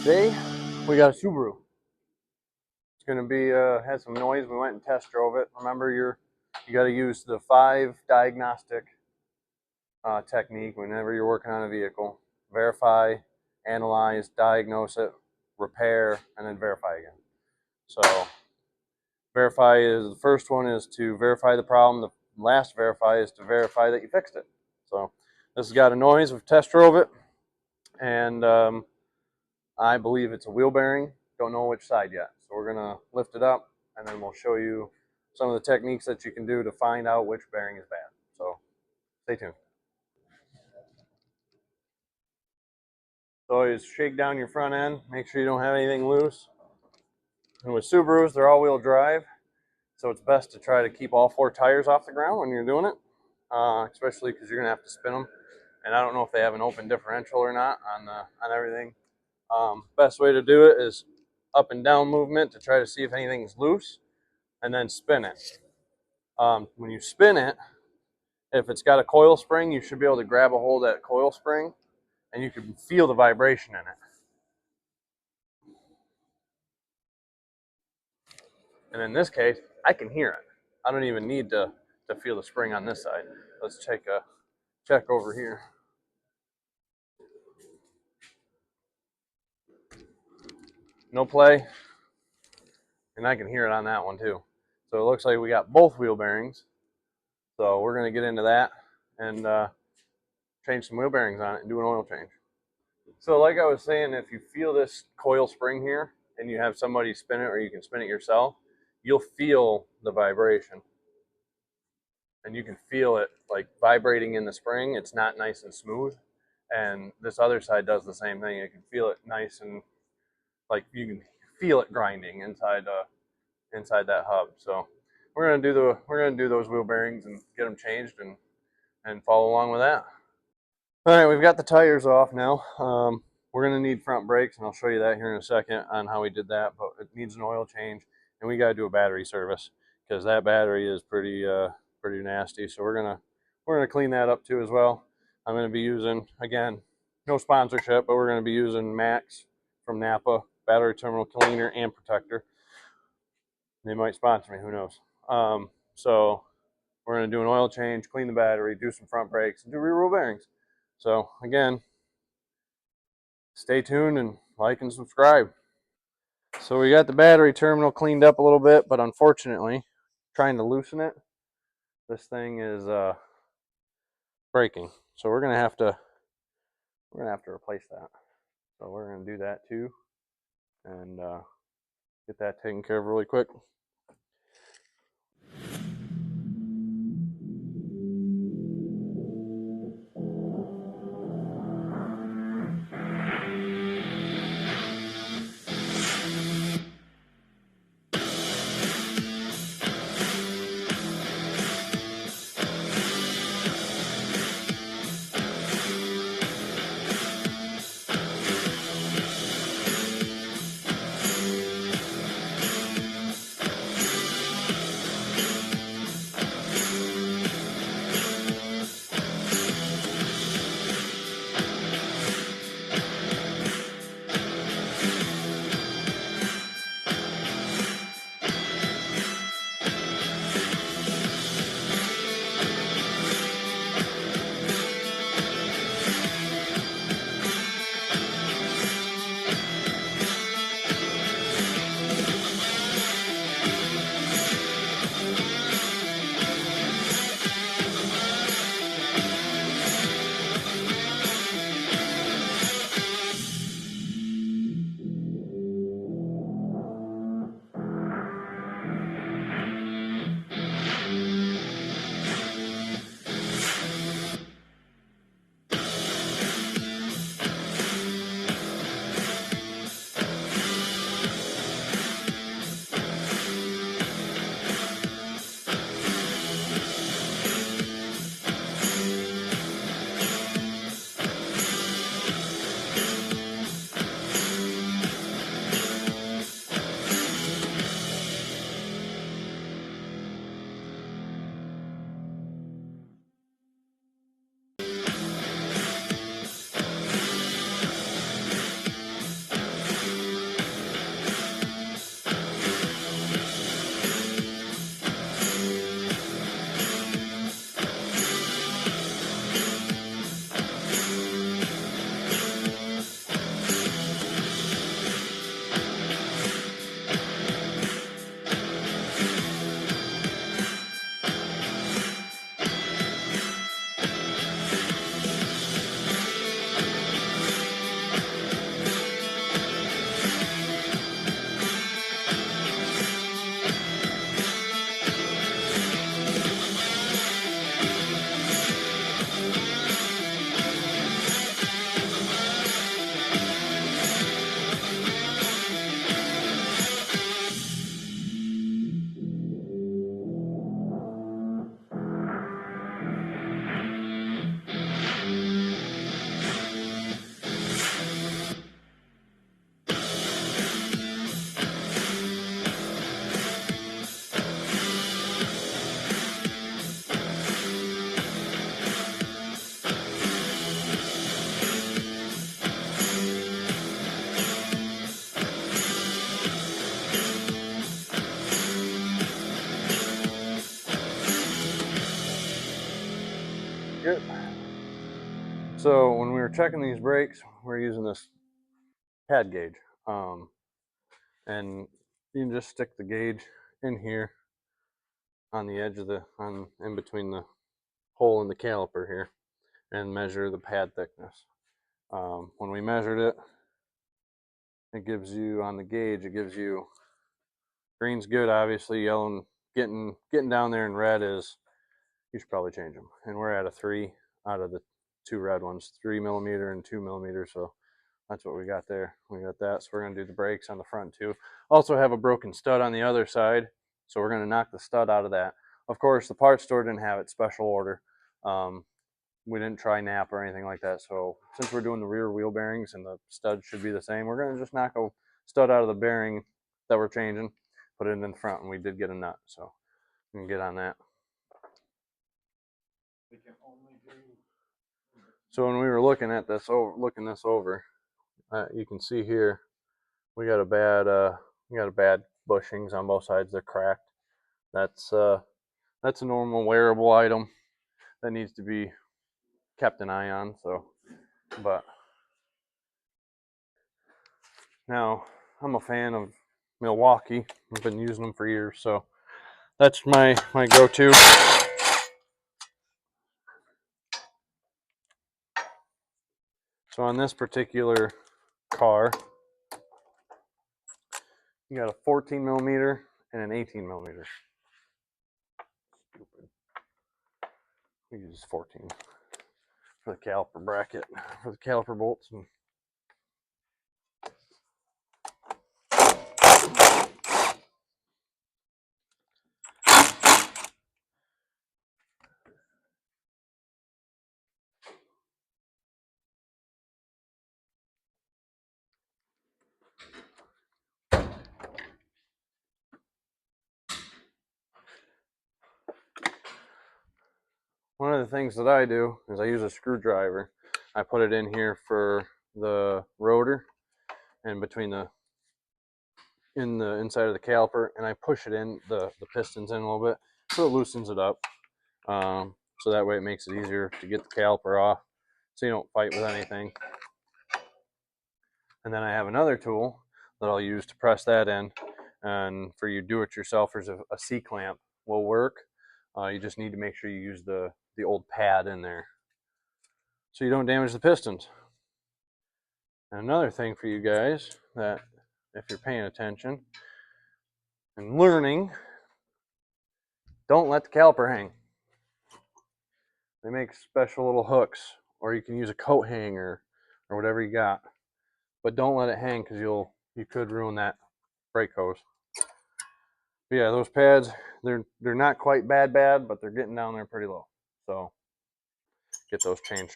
Today we got a Subaru. It's going to be had some noise. We went and test drove it. Remember, you got to use the 5 diagnostic technique whenever you're working on a vehicle: verify, analyze, diagnose it, repair, and then verify again. So verify is the first one, is to verify the problem. The last verify is to verify that you fixed it. So this has got a noise. We've test drove it, and I believe it's a wheel bearing. Don't know which side yet. So we're going to lift it up, and then we'll show you some of the techniques that you can do to find out which bearing is bad. So stay tuned. So always shake down your front end. Make sure you don't have anything loose. And with Subarus, they're all-wheel drive. So it's best to try to keep all 4 tires off the ground when you're doing it, especially because you're going to have to spin them. And I don't know if they have an open differential or not on everything. Best way to do it is up and down movement to try to see if anything's loose, and then spin it. When you spin it, if it's got a coil spring, you should be able to grab a hold of that coil spring, and you can feel the vibration in it. And in this case, I can hear it. I don't even need to feel the spring on this side. Let's take a check over here. No play, and I can hear it on that one too. So it looks like we got both wheel bearings. So we're going to get into that and change some wheel bearings on it and do an oil change. So like I was saying, if you feel this coil spring here and you have somebody spin it, or you can spin it yourself, you'll feel the vibration. And you can feel it like vibrating in the spring. It's not nice and smooth. And this other side does the same thing. You can feel it nice and like you can feel it grinding inside that hub. So we're gonna do those wheel bearings and get them changed and follow along with that. All right, we've got the tires off now. We're gonna need front brakes, and I'll show you that here in a second on how we did that. But it needs an oil change, and we got to do a battery service because that battery is pretty nasty. So we're gonna clean that up too as well. I'm gonna be using, again, no sponsorship, but we're gonna be using Max from Napa battery terminal cleaner and protector. They might sponsor me, who knows. So we're going to do an oil change, clean the battery, do some front brakes, and do rear wheel bearings. So again, stay tuned and like and subscribe. So we got the battery terminal cleaned up a little bit, but unfortunately, trying to loosen it, this thing is breaking. So we're going to have to replace that. So we're going to do that too, and get that taken care of really quick. So when we were checking these brakes, we're using this pad gauge, and you can just stick the gauge in here on the edge of in between the hole in the caliper here, and measure the pad thickness. When we measured it, it gives you on the gauge, it gives you green's good, obviously. Yellow and getting down there in red is, you should probably change them. And we're at a 3 out of the 2 red ones, 3mm and 2mm. So that's what we got there. We got that. So we're going to do the brakes on the front too. Also have a broken stud on the other side. So we're going to knock the stud out of that. Of course, the parts store didn't have it special order. We didn't try nap or anything like that. So since we're doing the rear wheel bearings and the stud should be the same, we're going to just knock a stud out of the bearing that we're changing, put it in the front, and we did get a nut. So we can get on that. So when we were looking at this over, you can see here we got a bad bushings on both sides. They're cracked. That's a normal wearable item that needs to be kept an eye on. So, but now I'm a fan of Milwaukee. I've been using them for years, so that's my go-to. So on this particular car, you got a 14mm and an 18mm. Stupid. We use 14 for the caliper bracket, for the caliper bolts. And one of the things that I do is I use a screwdriver. I put it in here for the rotor and between the inside of the caliper, and I push it in the pistons in a little bit so it loosens it up. So that way it makes it easier to get the caliper off, so you don't fight with anything. And then I have another tool that I'll use to press that in, and for you do-it-yourselfers, a C-clamp will work. You just need to make sure you use the old pad in there so you don't damage the pistons. And another thing for you guys, that if you're paying attention and learning, don't let the caliper hang. They make special little hooks, or you can use a coat hanger or whatever you got, but don't let it hang, because you could ruin that brake hose. But yeah, those pads, they're not quite bad, but they're getting down there pretty low. So get those changed.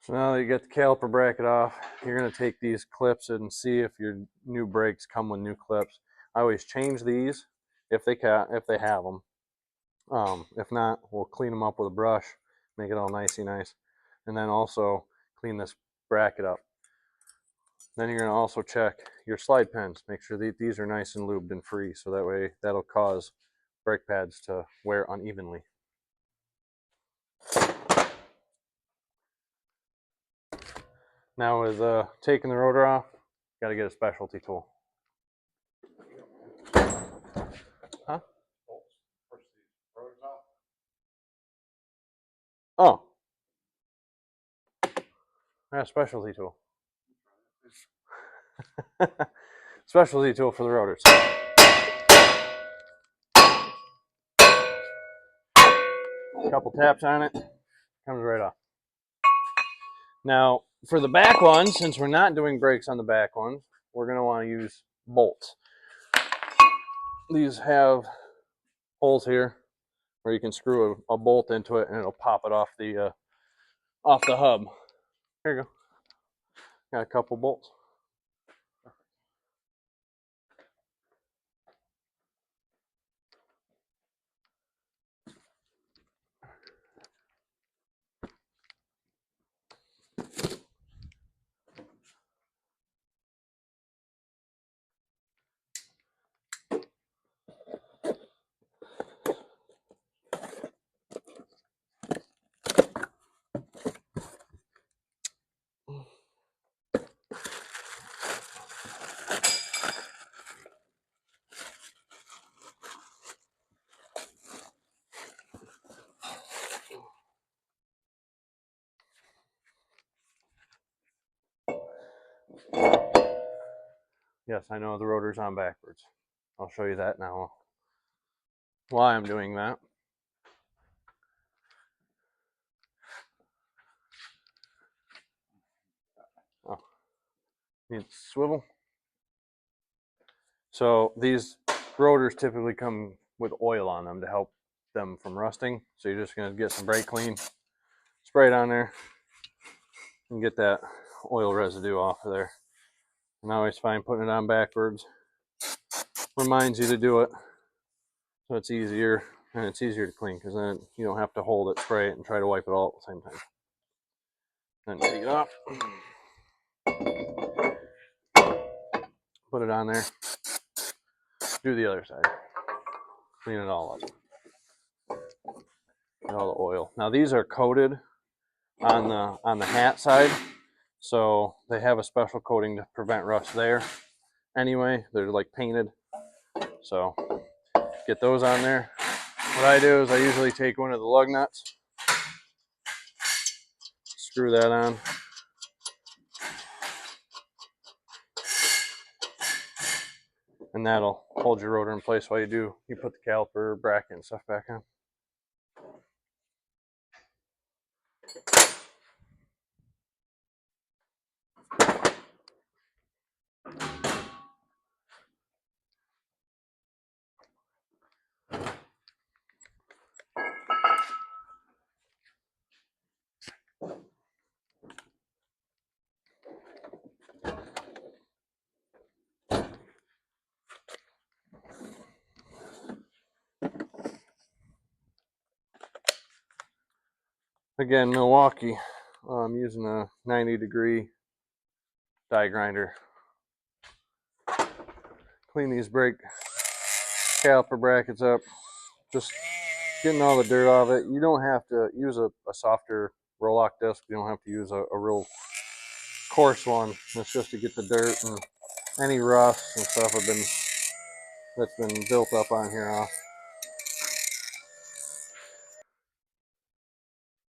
So now that you get the caliper bracket off, you're going to take these clips and see if your new brakes come with new clips. I always change these if they have them. If not, we'll clean them up with a brush, make it all nicey nice, and then also clean this bracket up. Then you're going to also check your slide pins. Make sure that these are nice and lubed and free, so that way that'll cause brake pads to wear unevenly. Now with taking the rotor off, got to get a specialty tool. Huh? Oh. Yeah, specialty tool. Specialty tool for the rotors. A couple taps on it, comes right off. Now, for the back ones, since we're not doing brakes on the back ones, we're going to want to use bolts. These have holes here where you can screw a bolt into it and it'll pop it off the hub. Here you go. Got a couple bolts. Yes, I know the rotor's on backwards. I'll show you that now while I'm doing that. Oh, need to swivel. So these rotors typically come with oil on them to help them from rusting. So you're just going to get some brake clean, spray it on there, and get that oil residue off of there. And I always find putting it on backwards reminds you to do it, so it's easier and it's easier to clean, because then you don't have to hold it, spray it, and try to wipe it all at the same time. Then take it off, put it on there, do the other side, clean it all up, get all the oil. Now these are coated on the hat side, so they have a special coating to prevent rust there. Anyway, they're like painted, so get those on there. What I do is I usually take one of the lug nuts, screw that on, and that'll hold your rotor in place while you put the caliper, bracket, and stuff back on. Again, Milwaukee, I'm using a 90-degree die grinder. Clean these brake caliper brackets up, just getting all the dirt off it. You don't have to use a softer roll-lock disc. You don't have to use a real coarse one. It's just to get the dirt and any rust and stuff that's been built up on here off.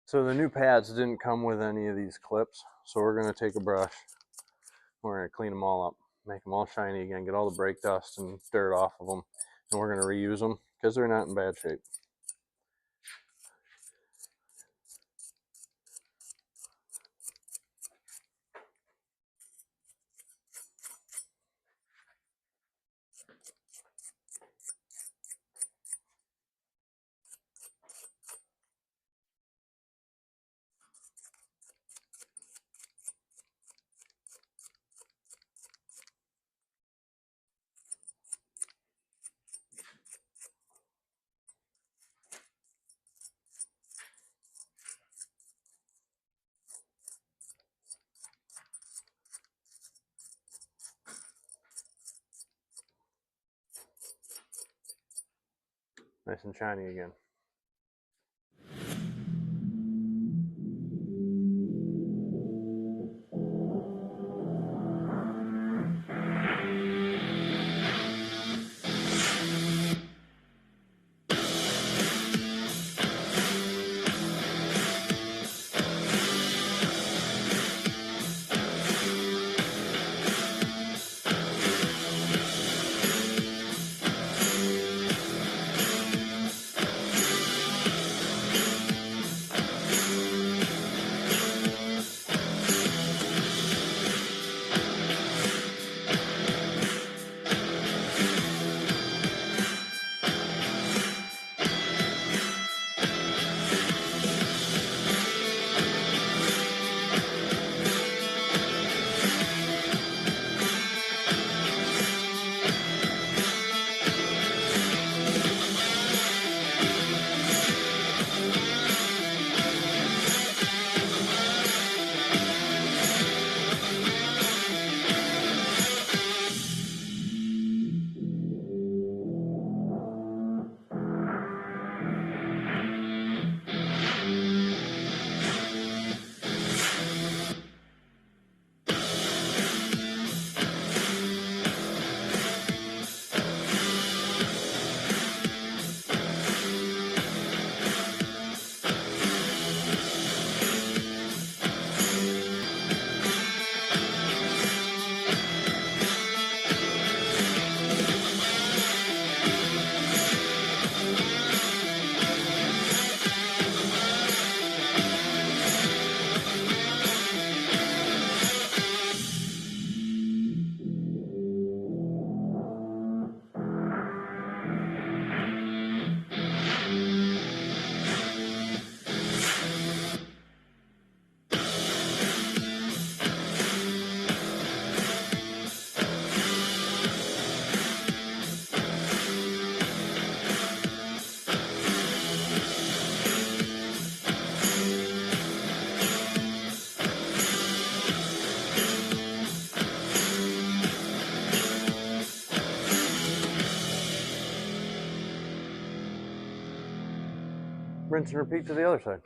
So the new pads didn't come with any of these clips, so we're going to take a brush, we're going to clean them all up, make them all shiny again, get all the brake dust and dirt off of them, and we're going to reuse them because they're not in bad shape. Nice and shiny again. rinse and repeat to the other side.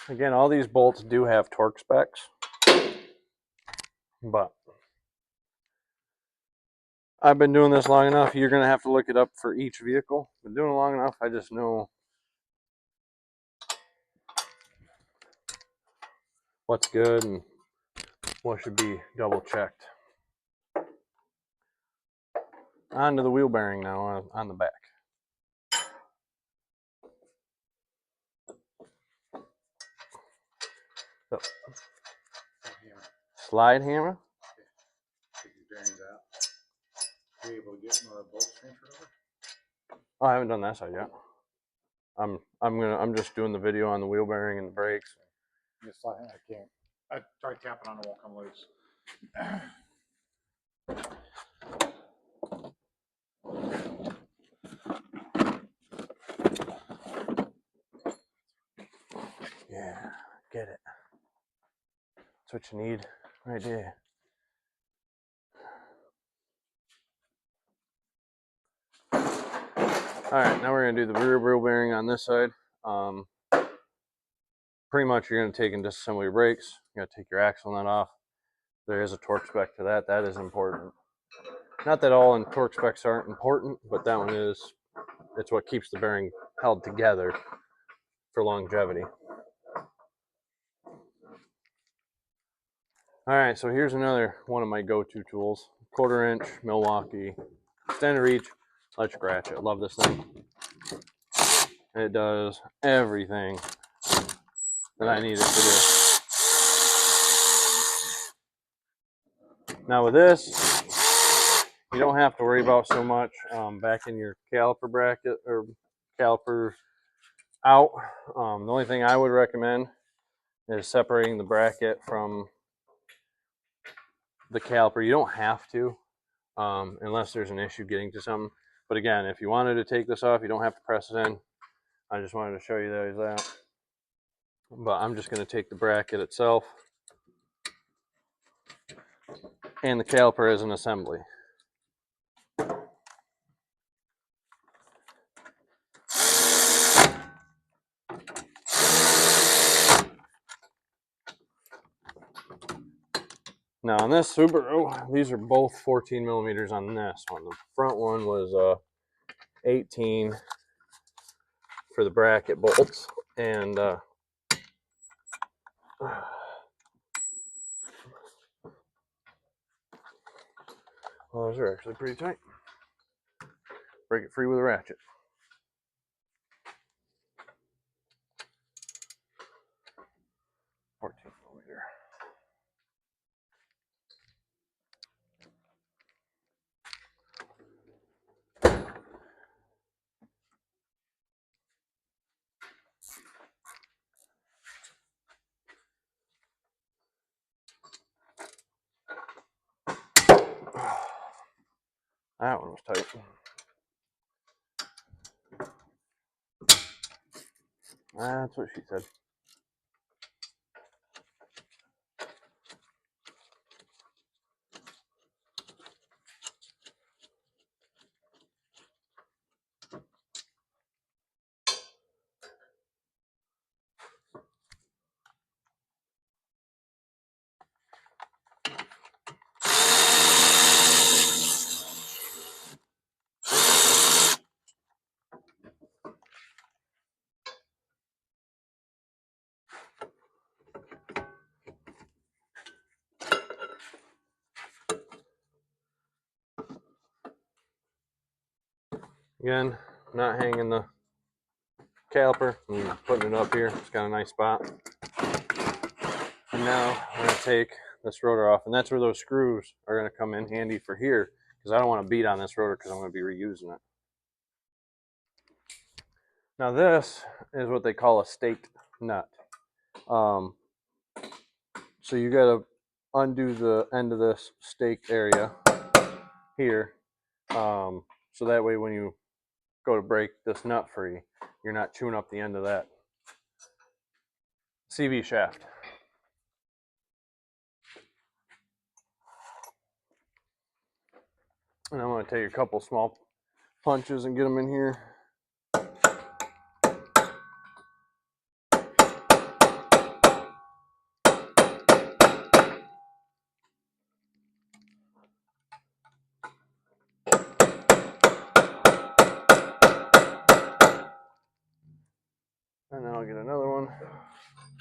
Again, all these bolts do have torque specs, but I've been doing this long enough, you're going to have to look it up for each vehicle. Been doing it long enough, I just know what's good and what should be double checked. On to the wheel bearing now on the back. So, slide hammer. Take these bearings out. Are you able to get more bolts transferred over? Oh, I haven't done that side yet. I'm just doing the video on the wheel bearing and the brakes. Just slide it. I can't. I tried tapping on it, won't come loose. Yeah, get it. That's what you need right there. All right, now we're going to do the rear wheel bearing on this side. Pretty much you're going to take and disassemble your brakes. You're going to take your axle nut off. There is a torque spec to that. That is important. Not that all torque specs aren't important, but that one is. It's what keeps the bearing held together for longevity. All right, so here's another one of my go-to tools. 1/4 inch Milwaukee extended reach electric ratchet. I love this thing. It does everything that I need it to do. Now with this, you don't have to worry about so much backing your caliper bracket or caliper out. The only thing I would recommend is separating the bracket from the caliper. You don't have to unless there's an issue getting to something. But again, if you wanted to take this off, you don't have to press it in. I just wanted to show you that. But I'm just going to take the bracket itself and the caliper as an assembly. Now on this Subaru, these are both 14 millimeters on this one. The front one was 18 for the bracket bolts, and well, those are actually pretty tight. Break it free with a ratchet. $14 millimeter. That one was tight. That's what she said. Again, not hanging the caliper and putting it up here. It's got a nice spot. And now I'm going to take this rotor off, and that's where those screws are going to come in handy for here, because I don't want to beat on this rotor because I'm going to be reusing it. Now this is what they call a staked nut. So you got to undo the end of this staked area here. So that way when you go to break this nut free, you're not chewing up the end of that CV shaft. And I'm going to take a couple small punches and get them in here. And then I'll get another one,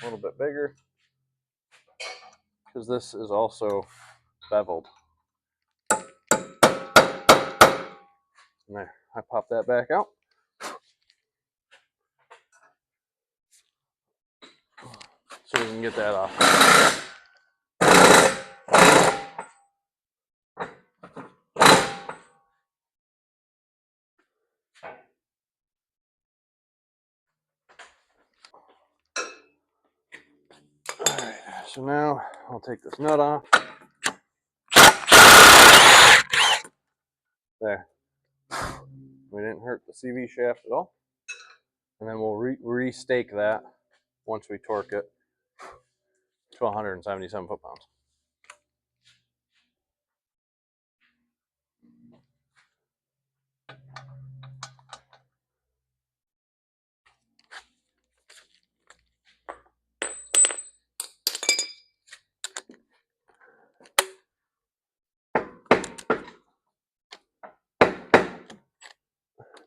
a little bit bigger, because this is also beveled. And there, I pop that back out. So we can get that off. Alright, so now I'll take this nut off. There. We didn't hurt the CV shaft at all. And then we'll re-stake that once we torque it to 177 foot-pounds.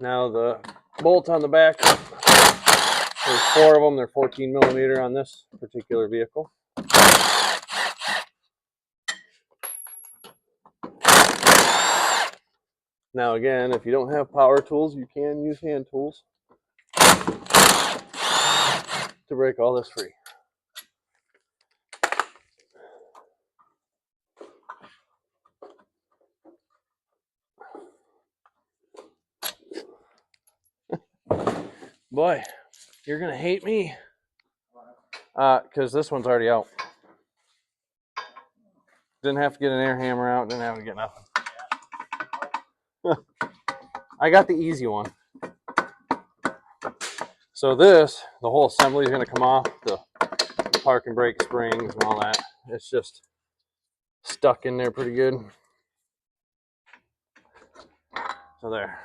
Now the bolts on the back, there's 4 of them. They're 14 millimeter on this particular vehicle. Now again, if you don't have power tools, you can use hand tools to break all this free. Boy, you're gonna hate me. Because this one's already out. Didn't have to get an air hammer out, didn't have to get nothing. I got the easy one. So this, the whole assembly is gonna come off, the park and brake springs and all that. It's just stuck in there pretty good. So there.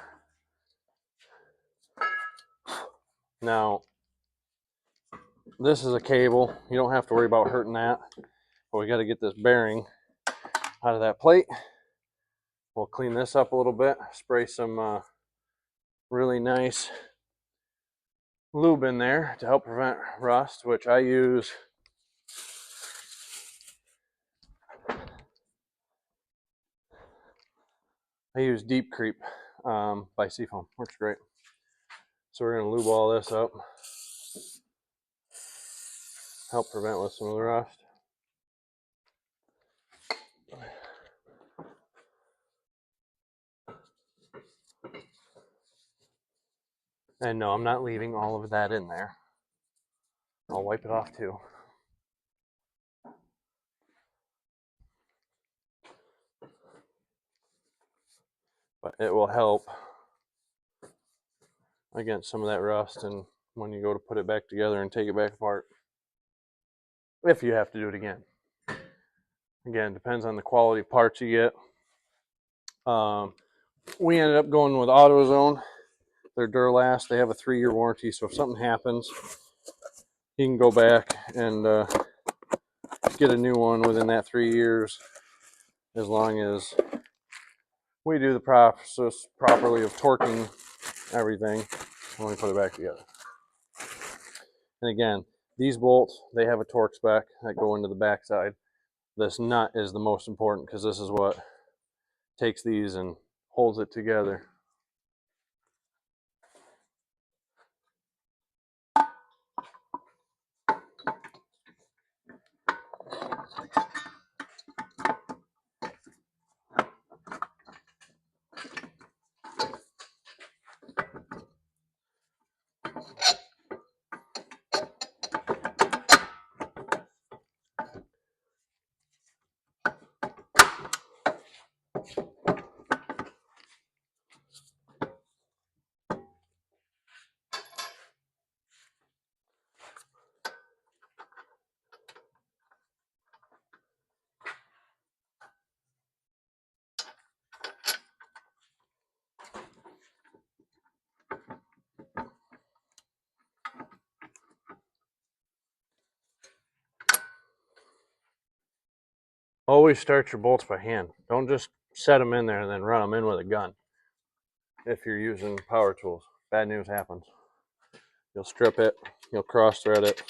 Now, this is a cable. You don't have to worry about hurting that. But we got to get this bearing out of that plate. We'll clean this up a little bit, spray some really nice lube in there to help prevent rust, which I use Deep Creep by Seafoam. Works great. So we're going to lube all this up, help prevent with some of the rust. And no, I'm not leaving all of that in there. I'll wipe it off too. But it will help against some of that rust and when you go to put it back together and take it back apart. If you have to do it again. Again, depends on the quality of parts you get. We ended up going with AutoZone. They're Duralast. They have a 3-year warranty, so if something happens, you can go back and get a new one within that 3 years, as long as we do the process properly of torquing everything when we put it back together. And again, these bolts, they have a torque spec that go into the backside. This nut is the most important because this is what takes these and holds it together. Always start your bolts by hand. Don't just set them in there and then run them in with a gun. If you're using power tools, bad news happens. You'll strip it, you'll cross thread it,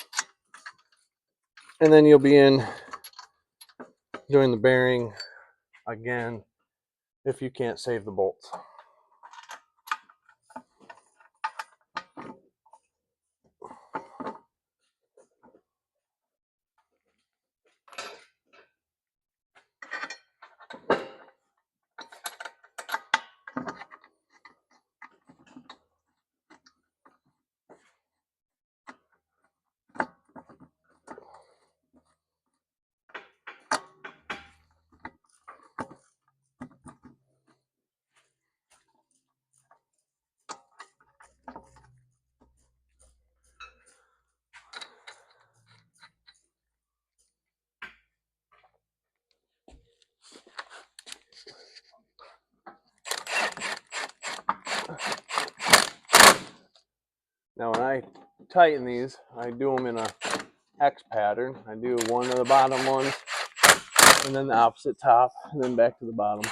and then you'll be in doing the bearing again if you can't save the bolts. Now when I tighten these, I do them in a X pattern. I do one of the bottom ones, and then the opposite top, and then back to the bottom.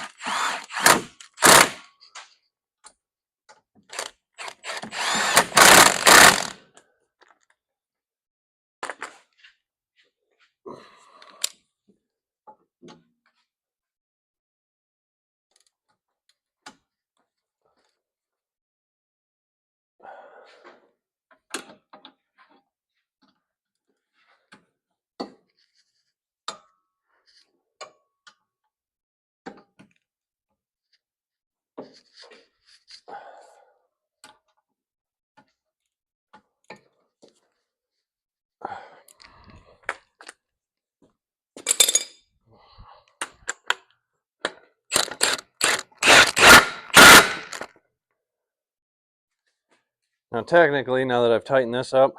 Now technically, now that I've tightened this up,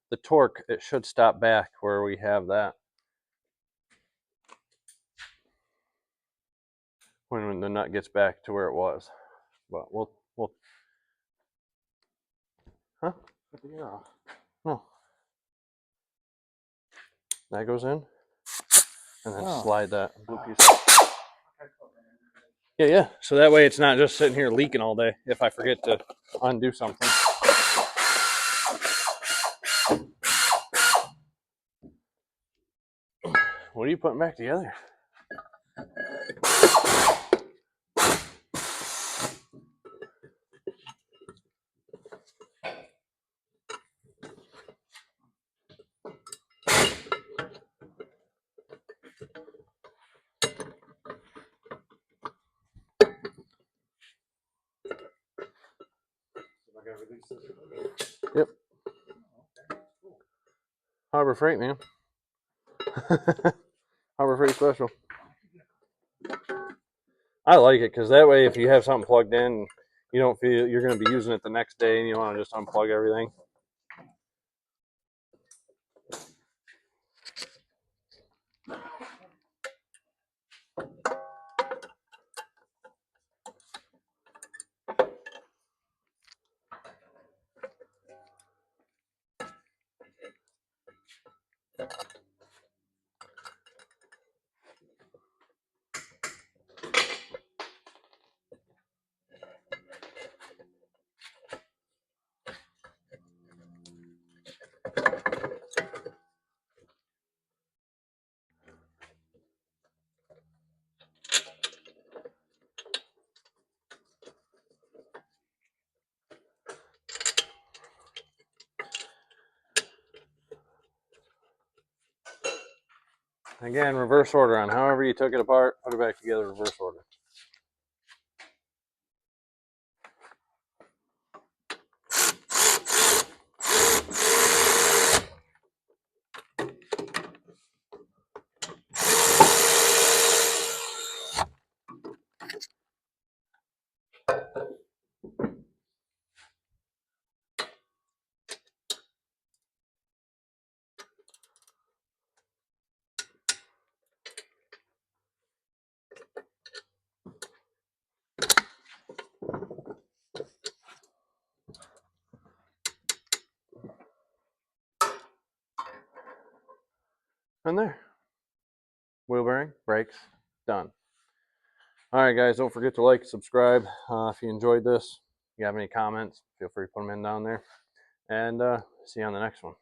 the torque, it should stop back where we have that. When the nut gets back to where it was. But we'll huh? Yeah. No. That goes in. And then Oh. slide that blue piece. Yeah. So that way it's not just sitting here leaking all day if I forget to undo something. What are you putting back together? I gotta release this. Yep. Okay, cool. Harbor Freight, man. Harbor Freight special. I like it because that way if you have something plugged in, you don't feel you're going to be using it the next day and you want to just unplug everything. Again, reverse order on however you took it apart, put it back together, reverse order. And there. wheel bearing, brakes, done. All right, guys, don't forget to like, subscribe. If you enjoyed this, if you have any comments, feel free to put them in down there. And see you on the next one.